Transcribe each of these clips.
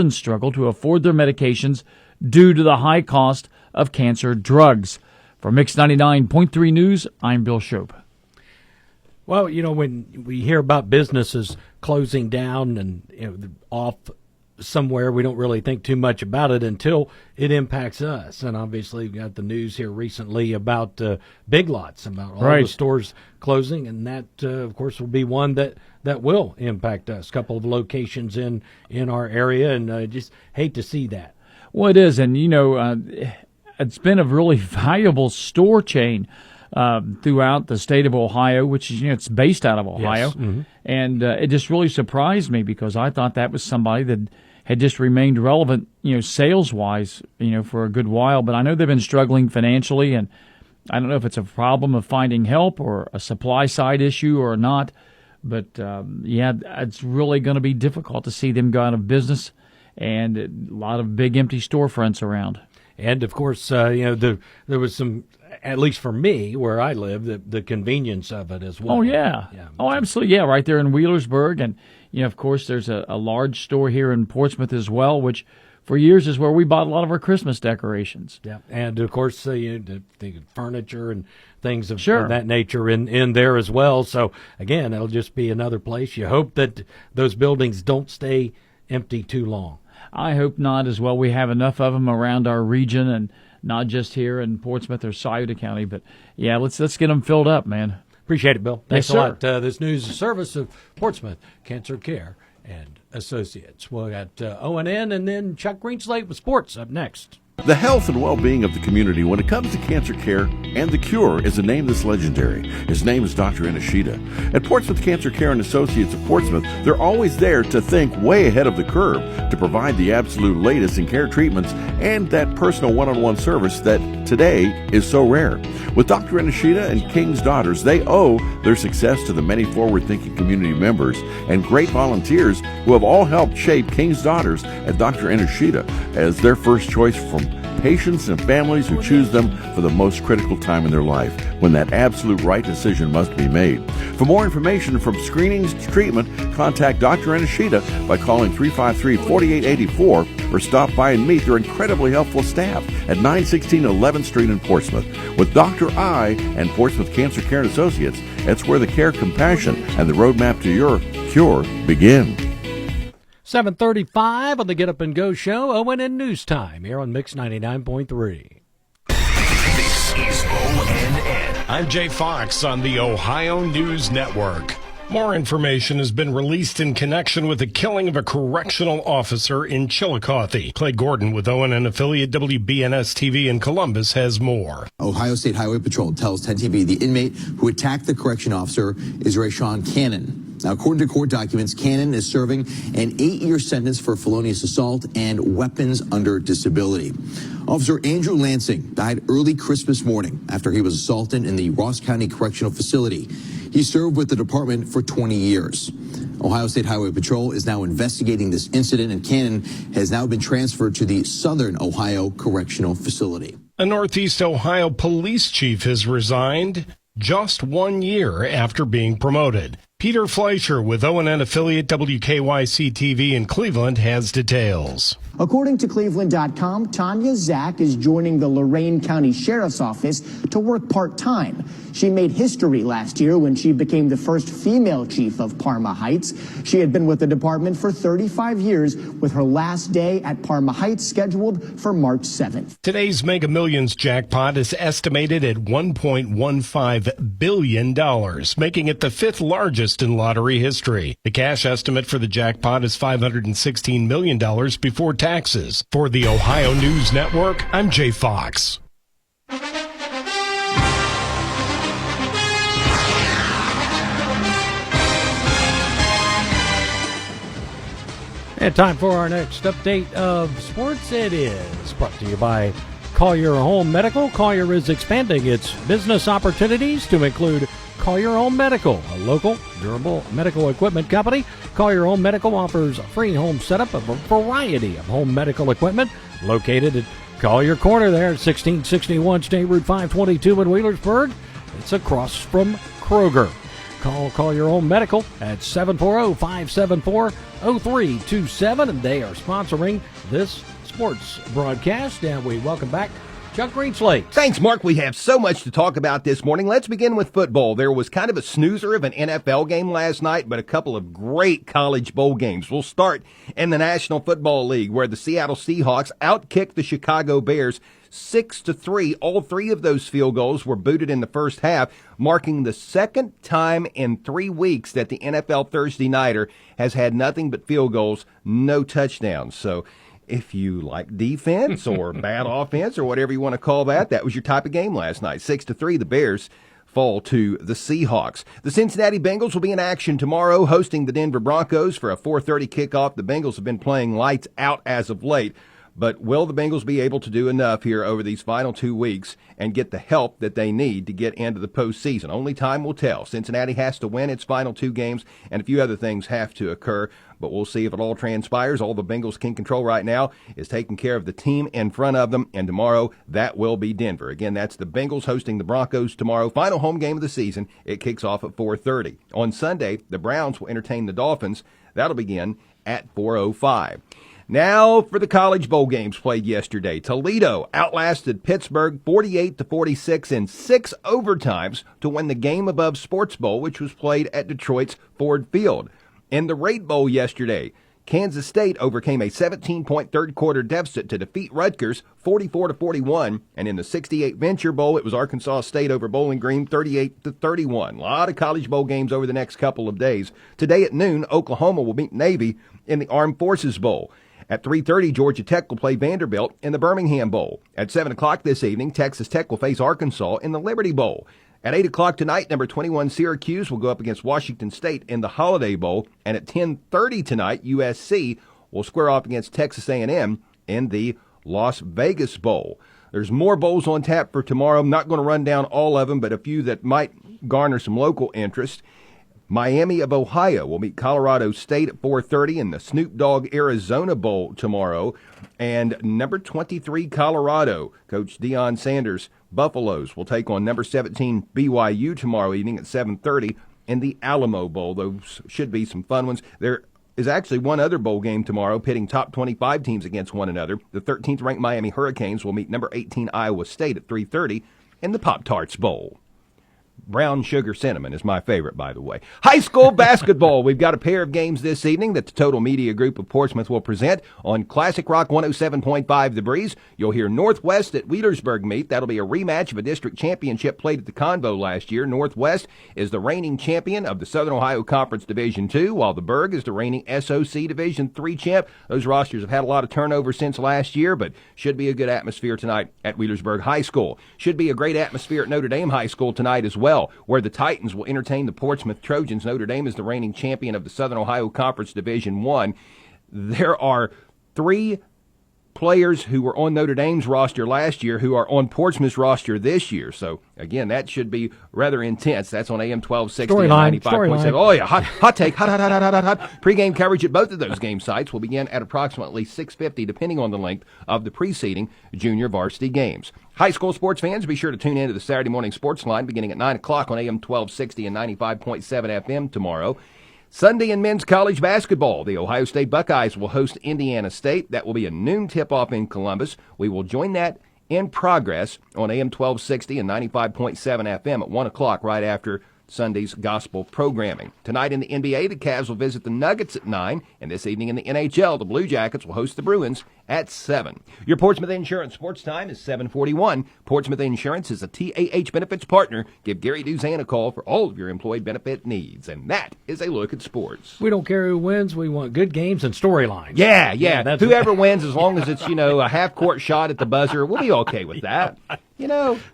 struggle to afford their medications due to the high cost of cancer drugs. For Mix 99.3 News, I'm Bill Shope. Well, when we hear about businesses closing down and off somewhere, we don't really think too much about it until it impacts us. And obviously, we got the news here recently about Big Lots, about all the stores closing, and that, of course, will be one that will impact us. A couple of locations in our area, and just hate to see that. Well, it is, and it's been a really valuable store chain throughout the state of Ohio, which is, it's based out of Ohio. Yes. Mm-hmm. And it just really surprised me because I thought that was somebody that had just remained relevant, sales-wise, for a good while. But I know they've been struggling financially, and I don't know if it's a problem of finding help or a supply-side issue or not. But, it's really going to be difficult to see them go out of business, and a lot of big empty storefronts around. And, of course, there was some, at least for me, where I live, the convenience of it as well. Oh, yeah. Oh, absolutely. Yeah, right there in Wheelersburg. And, of course, there's a large store here in Portsmouth as well, which for years is where we bought a lot of our Christmas decorations. Yeah, and, of course, the furniture and things of that nature in there as well. So, again, it'll just be another place. You hope that those buildings don't stay empty too long. I hope not as well. We have enough of them around our region, and not just here in Portsmouth or Scioto County. But, yeah, let's get them filled up, man. Appreciate it, Bill. Thanks a lot. This news is a service of Portsmouth Cancer Care and Associates. We'll got O&N and then Chuck Greenslate with sports up next. The health and well-being of the community when it comes to cancer care and the cure is a name that's legendary. His name is Dr. Inashita. At Portsmouth Cancer Care and Associates of Portsmouth, they're always there to think way ahead of the curve, to provide the absolute latest in care treatments and that personal one-on-one service that today is so rare. With Dr. Inashita and King's Daughters, they owe their success to the many forward-thinking community members and great volunteers who have all helped shape King's Daughters and Dr. Inashita as their first choice from patients and families who choose them for the most critical time in their life, when that absolute right decision must be made. For more information, from screenings to treatment, contact Dr. Inashita by calling 353-4884 or stop by and meet their incredibly helpful staff at 916 11th Street in Portsmouth. With Dr. I and Portsmouth Cancer Care and Associates, that's where the care, compassion, and the roadmap to your cure begin. 7:35 on the Get Up and Go show. O&N News Time here on Mix 99.3. This is O&N. I'm Jay Fox on the Ohio News Network. More information has been released in connection with the killing of a correctional officer in Chillicothe. Clay Gordon with O&N affiliate WBNS-TV in Columbus has more. Ohio State Highway Patrol tells 10TV the inmate who attacked the correction officer is Rayshawn Cannon. Now, according to court documents, Cannon is serving an 8-year sentence for felonious assault and weapons under disability. Officer Andrew Lansing died early Christmas morning after he was assaulted in the Ross County Correctional Facility. He served with the department for 20 years. Ohio State Highway Patrol is now investigating this incident, and Cannon has now been transferred to the Southern Ohio Correctional Facility. A Northeast Ohio police chief has resigned just 1 year after being promoted. Peter Fleischer with O&N affiliate WKYC-TV in Cleveland has details. According to Cleveland.com, Tanya Zach is joining the Lorain County Sheriff's Office to work part-time. She made history last year when she became the first female chief of Parma Heights. She had been with the department for 35 years, with her last day at Parma Heights scheduled for March 7th. Today's Mega Millions jackpot is estimated at $1.15 billion, making it the fifth largest in lottery history. The cash estimate for the jackpot is $516 million before taxes. For the Ohio News Network, I'm Jay Fox. And time for our next update of sports. It is brought to you by Collier Home Medical. Collier is expanding its business opportunities to include Collier Home Medical, a local, durable medical equipment company. Collier Home Medical offers a free home setup of a variety of home medical equipment located at Collier Corner there at 1661 State Route 522 in Wheelersburg. It's across from Kroger. Call your own medical at 740-574-0327, and they are sponsoring this sports broadcast. And we welcome back Chuck Greenslade. Thanks, Mark. We have so much to talk about this morning. Let's begin with football. There was kind of a snoozer of an NFL game last night, but a couple of great college bowl games. We'll start in the National Football League, where the Seattle Seahawks outkicked the Chicago Bears 6-3. All three of those field goals were booted in the first half, marking the second time in 3 weeks that the NFL Thursday Nighter has had nothing but field goals, no touchdowns. So if you like defense or bad offense or whatever you want to call that, that was your type of game last night. 6-3, the Bears fall to the Seahawks. The Cincinnati Bengals will be in action tomorrow, hosting the Denver Broncos for a 4:30 kickoff. The Bengals have been playing lights out as of late. But will the Bengals be able to do enough here over these final 2 weeks and get the help that they need to get into the postseason? Only time will tell. Cincinnati has to win its final 2 games, and a few other things have to occur. But we'll see if it all transpires. All the Bengals can control right now is taking care of the team in front of them, and tomorrow that will be Denver. Again, that's the Bengals hosting the Broncos tomorrow. Final home game of the season. It kicks off at 4:30. On Sunday, the Browns will entertain the Dolphins. That'll begin at 4:05. Now for the college bowl games played yesterday. Toledo outlasted Pittsburgh 48-46 in 6 overtimes to win the Game Above Sports Bowl, which was played at Detroit's Ford Field. In the Rate Bowl yesterday, Kansas State overcame a 17-point third-quarter deficit to defeat Rutgers 44-41. And in the 68 Venture Bowl, it was Arkansas State over Bowling Green 38-31. A lot of college bowl games over the next couple of days. Today at noon, Oklahoma will meet Navy in the Armed Forces Bowl. At 3:30, Georgia Tech will play Vanderbilt in the Birmingham Bowl. At 7 o'clock this evening, Texas Tech will face Arkansas in the Liberty Bowl. At 8 o'clock tonight, number 21 Syracuse will go up against Washington State in the Holiday Bowl. And at 10:30 tonight, USC will square off against Texas A&M in the Las Vegas Bowl. There's more bowls on tap for tomorrow. I'm not going to run down all of them, but a few that might garner some local interest. Miami of Ohio will meet Colorado State at 4:30 in the Snoop Dogg Arizona Bowl tomorrow. And number 23 Colorado, Coach Deion Sanders' Buffaloes will take on number 17 BYU tomorrow evening at 7:30 in the Alamo Bowl. Those should be some fun ones. There is actually one other bowl game tomorrow pitting top 25 teams against one another. The 13th ranked Miami Hurricanes will meet number 18 Iowa State at 3:30 in the Pop-Tarts Bowl. Brown sugar cinnamon is my favorite, by the way. High school basketball. We've got a pair of games this evening that the Total Media Group of Portsmouth will present on Classic Rock 107.5 The Breeze. You'll hear Northwest at Wheelersburg meet. That'll be a rematch of a district championship played at the Convo last year. Northwest is the reigning champion of the Southern Ohio Conference Division II, while the Berg is the reigning SOC Division III champ. Those rosters have had a lot of turnover since last year, but should be a good atmosphere tonight at Wheelersburg High School. Should be a great atmosphere at Notre Dame High School tonight as well, where the Titans will entertain the Portsmouth Trojans. Notre Dame is the reigning champion of the Southern Ohio Conference Division I. There are 3 players who were on Notre Dame's roster last year who are on Portsmouth's roster this year. So, again, that should be rather intense. That's on AM 1260 and 95.7. Oh, yeah, hot take, hot. Pre-game coverage at both of those game sites will begin at approximately 6:50, depending on the length of the preceding junior varsity games. High school sports fans, be sure to tune in to the Saturday Morning Sports Line beginning at 9 o'clock on AM 1260 and 95.7 FM tomorrow. Sunday in men's college basketball, the Ohio State Buckeyes will host Indiana State. That will be a noon tip-off in Columbus. We will join that in progress on AM 1260 and 95.7 FM at 1 o'clock right after Sunday's gospel programming. Tonight in the NBA, the Cavs will visit the Nuggets at 9, and this evening in the NHL, the Blue Jackets will host the Bruins at 7. Your Portsmouth Insurance Sports Time is 7:41. Portsmouth Insurance is a TAH benefits partner. Give Gary Duzan a call for all of your employee benefit needs. And that is a look at sports. We don't care who wins. We want good games and storylines. Yeah. Whoever wins, as long as it's, a half-court shot at the buzzer, we'll be okay with that.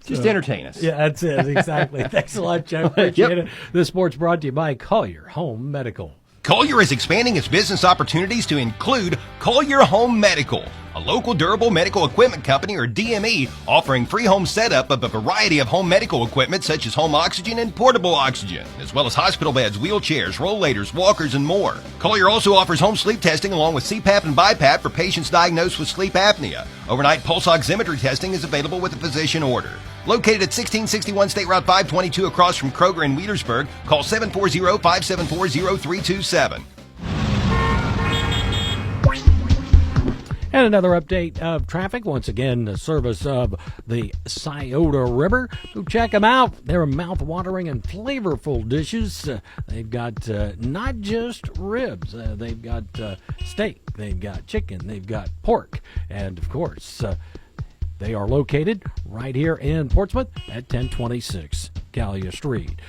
Just entertain us. Yeah, that's it. Exactly. Thanks a lot, Jeff. Appreciate it. This sport's brought to you by Collier Home Medical. Collier is expanding its business opportunities to include Collier Home Medical, a local durable medical equipment company, or DME, offering free home setup of a variety of home medical equipment such as home oxygen and portable oxygen, as well as hospital beds, wheelchairs, rollators, walkers, and more. Collier also offers home sleep testing along with CPAP and BiPAP for patients diagnosed with sleep apnea. Overnight pulse oximetry testing is available with a physician order. Located at 1661 State Route 522 across from Kroger in Wheelersburg, call 740-574-0327. And another update of traffic. Once again, the service of the Scioto River. Go check them out. They're mouth-watering and flavorful dishes. They've got not just ribs. They've got steak. They've got chicken. They've got pork. And, of course, they are located right here in Portsmouth at 1026 Gallia Street.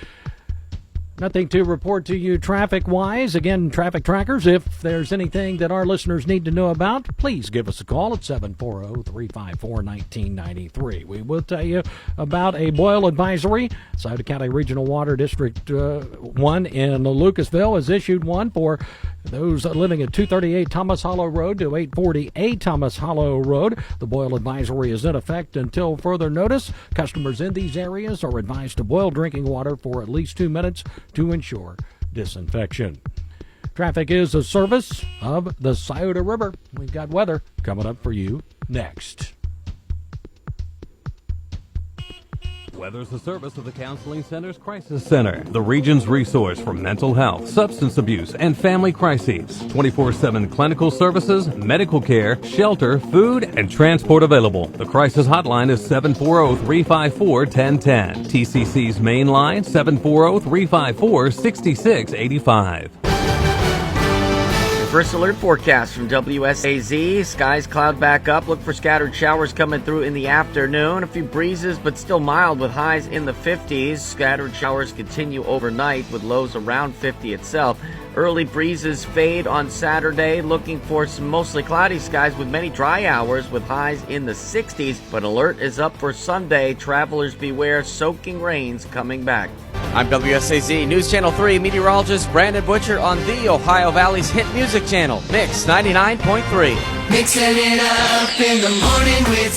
Nothing to report to you traffic-wise. Again, traffic trackers, if there's anything that our listeners need to know about, please give us a call at 740-354-1993. We will tell you about a boil advisory. Scioto County Regional Water District 1 in Lucasville has issued one for those living at 238 Thomas Hollow Road to 848 Thomas Hollow Road. The boil advisory is in effect until further notice. Customers in these areas are advised to boil drinking water for at least 2 minutes to ensure disinfection. Traffic is a service of the Scioto River. We've got weather coming up for you next. Weather's the service of the Counseling Center's Crisis Center, the region's resource for mental health, substance abuse, and family crises. 24/7 clinical services, medical care, shelter, food, and transport available. The crisis hotline is 740-354-1010. TCC's main line, 740-354-6685. First alert forecast from WSAZ. Skies cloud back up. Look for scattered showers coming through in the afternoon. A few breezes, but still mild with highs in the 50s. Scattered showers continue overnight with lows around 50 itself. Early breezes fade on Saturday. Looking for some mostly cloudy skies with many dry hours with highs in the 60s. But alert is up for Sunday. Travelers beware, soaking rains coming back. I'm WSAZ News Channel 3 meteorologist Brandon Butcher on the Ohio Valley's hit music channel, Mix 99.3. Mixing it up in the morning with